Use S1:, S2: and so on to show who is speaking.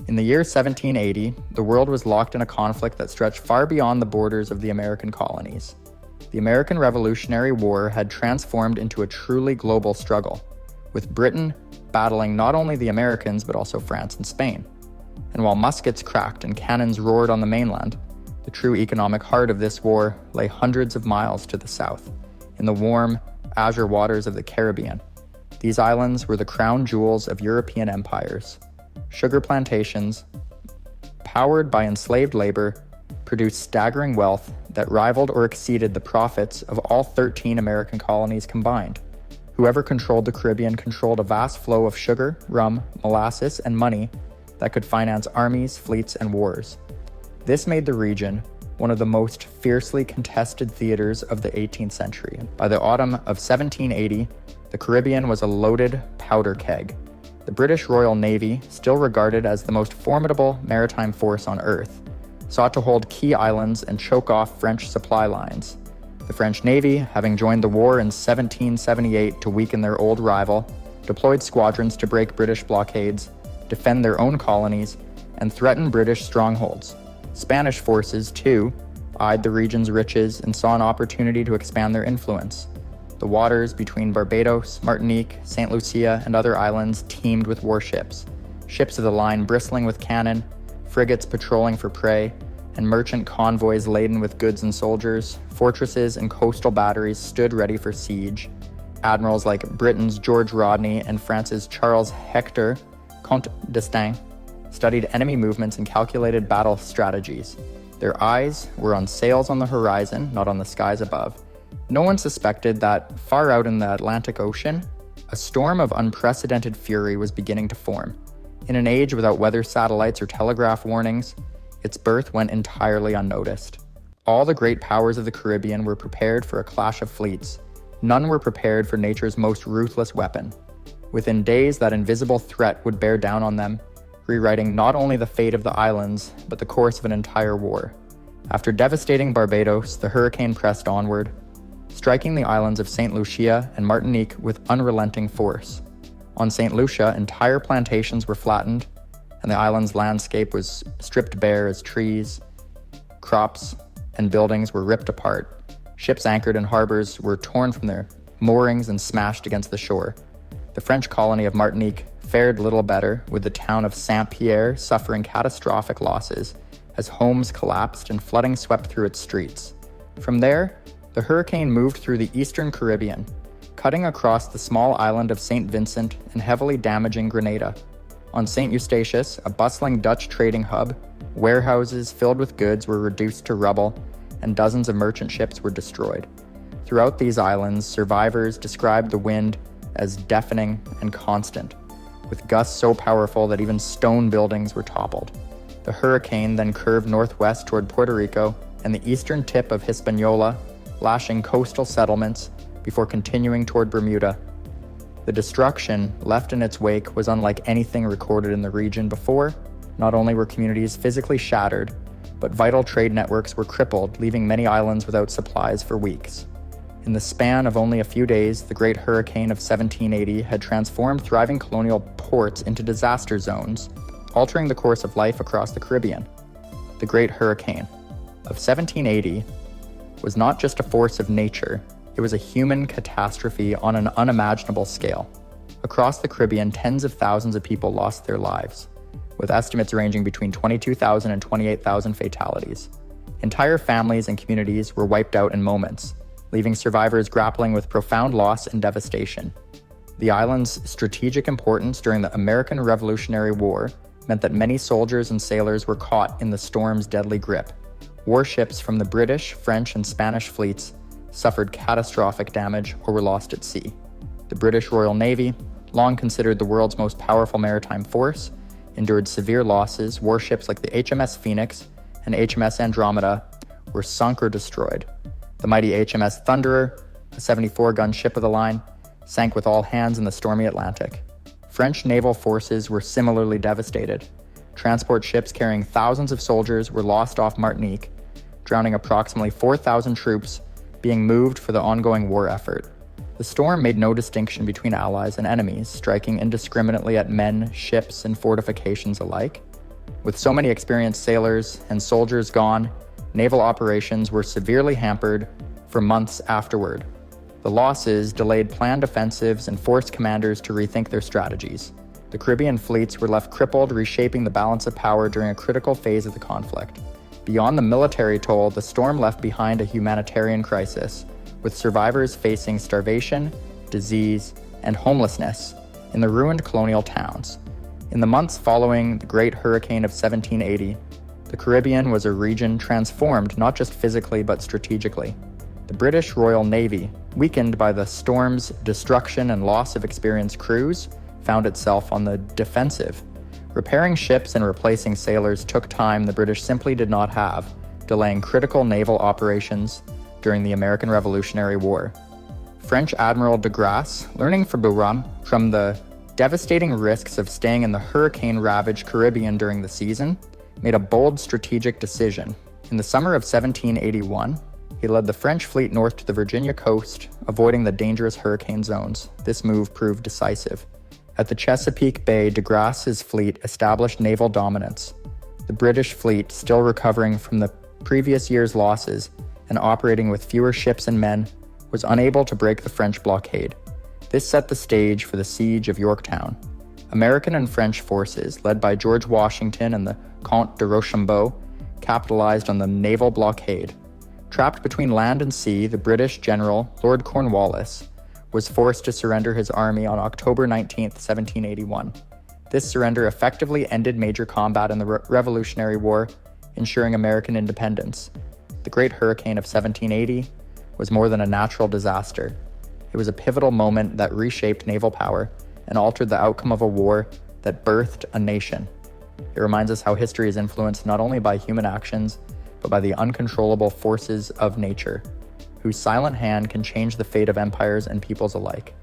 S1: In the year 1780, the world was locked in a conflict that stretched far beyond the borders of the American colonies. The American Revolutionary War had transformed into a truly global struggle, with Britain battling not only the Americans but also France and Spain. And while muskets cracked and cannons roared on the mainland, the true economic heart of this war lay hundreds of miles to the south, in the warm, azure waters of the Caribbean. These islands were the crown jewels of European empires. Sugar plantations, powered by enslaved labor, produced staggering wealth that rivaled or exceeded the profits of all 13 American colonies combined. Whoever controlled the Caribbean controlled a vast flow of sugar, rum, molasses, and money that could finance armies, fleets, and wars. This made the region one of the most fiercely contested theaters of the 18th century. By the autumn of 1780, the Caribbean was a loaded powder keg. The British Royal Navy, still regarded as the most formidable maritime force on Earth, sought to hold key islands and choke off French supply lines. The French Navy, having joined the war in 1778 to weaken their old rival, deployed squadrons to break British blockades, defend their own colonies, and threaten British strongholds. Spanish forces, too, eyed the region's riches and saw an opportunity to expand their influence. The waters between Barbados, Martinique, St. Lucia, and other islands teemed with warships, ships of the line bristling with cannon, frigates patrolling for prey, and merchant convoys laden with goods and soldiers. Fortresses and coastal batteries stood ready for siege. Admirals like Britain's George Rodney and France's Charles Hector, Comte d'Estaing, studied enemy movements and calculated battle strategies. Their eyes were on sails on the horizon, not on the skies above. No one suspected that, far out in the Atlantic Ocean, a storm of unprecedented fury was beginning to form. In an age without weather satellites or telegraph warnings, its birth went entirely unnoticed. All the great powers of the Caribbean were prepared for a clash of fleets. None were prepared for nature's most ruthless weapon. Within days, that invisible threat would bear down on them, rewriting not only the fate of the islands, but the course of an entire war. After devastating Barbados, the hurricane pressed onward, striking the islands of St. Lucia and Martinique with unrelenting force. On St. Lucia, entire plantations were flattened, and the island's landscape was stripped bare as trees, crops, and buildings were ripped apart. Ships anchored in harbors were torn from their moorings and smashed against the shore. The French colony of Martinique fared little better, with the town of Saint-Pierre suffering catastrophic losses as homes collapsed and flooding swept through its streets. From there, the hurricane moved through the eastern Caribbean, cutting across the small island of St. Vincent and heavily damaging Grenada. On St. Eustatius, a bustling Dutch trading hub, warehouses filled with goods were reduced to rubble, and dozens of merchant ships were destroyed. Throughout these islands, survivors described the wind as deafening and constant, with gusts so powerful that even stone buildings were toppled. The hurricane then curved northwest toward Puerto Rico and the eastern tip of Hispaniola, lashing coastal settlements before continuing toward Bermuda. The destruction left in its wake was unlike anything recorded in the region before. Not only were communities physically shattered, but vital trade networks were crippled, leaving many islands without supplies for weeks. In the span of only a few days, the Great Hurricane of 1780 had transformed thriving colonial ports into disaster zones, altering the course of life across the Caribbean. The Great Hurricane of 1780 was not just a force of nature, it was a human catastrophe on an unimaginable scale. Across the Caribbean, tens of thousands of people lost their lives, with estimates ranging between 22,000 and 28,000 fatalities. Entire families and communities were wiped out in moments, leaving survivors grappling with profound loss and devastation. The island's strategic importance during the American Revolutionary War meant that many soldiers and sailors were caught in the storm's deadly grip. Warships from the British, French, and Spanish fleets suffered catastrophic damage or were lost at sea. The British Royal Navy, long considered the world's most powerful maritime force, endured severe losses. Warships like the HMS Phoenix and HMS Andromeda were sunk or destroyed. The mighty HMS Thunderer, a 74-gun ship of the line, sank with all hands in the stormy Atlantic. French naval forces were similarly devastated. Transport ships carrying thousands of soldiers were lost off Martinique, drowning approximately 4,000 troops being moved for the ongoing war effort. The storm made no distinction between allies and enemies, striking indiscriminately at men, ships, and fortifications alike. With so many experienced sailors and soldiers gone, naval operations were severely hampered for months afterward. The losses delayed planned offensives and forced commanders to rethink their strategies. The Caribbean fleets were left crippled, reshaping the balance of power during a critical phase of the conflict. Beyond the military toll, the storm left behind a humanitarian crisis, with survivors facing starvation, disease, and homelessness in the ruined colonial towns. In the months following the Great Hurricane of 1780, the Caribbean was a region transformed not just physically but strategically. The British Royal Navy, weakened by the storm's destruction and loss of experienced crews, found itself on the defensive. Repairing ships and replacing sailors took time the British simply did not have, delaying critical naval operations during the American Revolutionary War. French Admiral de Grasse, learning from the devastating risks of staying in the hurricane-ravaged Caribbean during the season, made a bold strategic decision. In the summer of 1781, he led the French fleet north to the Virginia coast, avoiding the dangerous hurricane zones. This move proved decisive. At the Chesapeake Bay, de Grasse's fleet established naval dominance. The British fleet, still recovering from the previous year's losses and operating with fewer ships and men, was unable to break the French blockade. This set the stage for the siege of Yorktown. American and French forces, led by George Washington and the Comte de Rochambeau, capitalized on the naval blockade. Trapped between land and sea, the British general, Lord Cornwallis, was forced to surrender his army on October 19, 1781. This surrender effectively ended major combat in the Revolutionary War, ensuring American independence. The Great Hurricane of 1780 was more than a natural disaster. It was a pivotal moment that reshaped naval power and altered the outcome of a war that birthed a nation. It reminds us how history is influenced not only by human actions, but by the uncontrollable forces of nature, whose silent hand can change the fate of empires and peoples alike.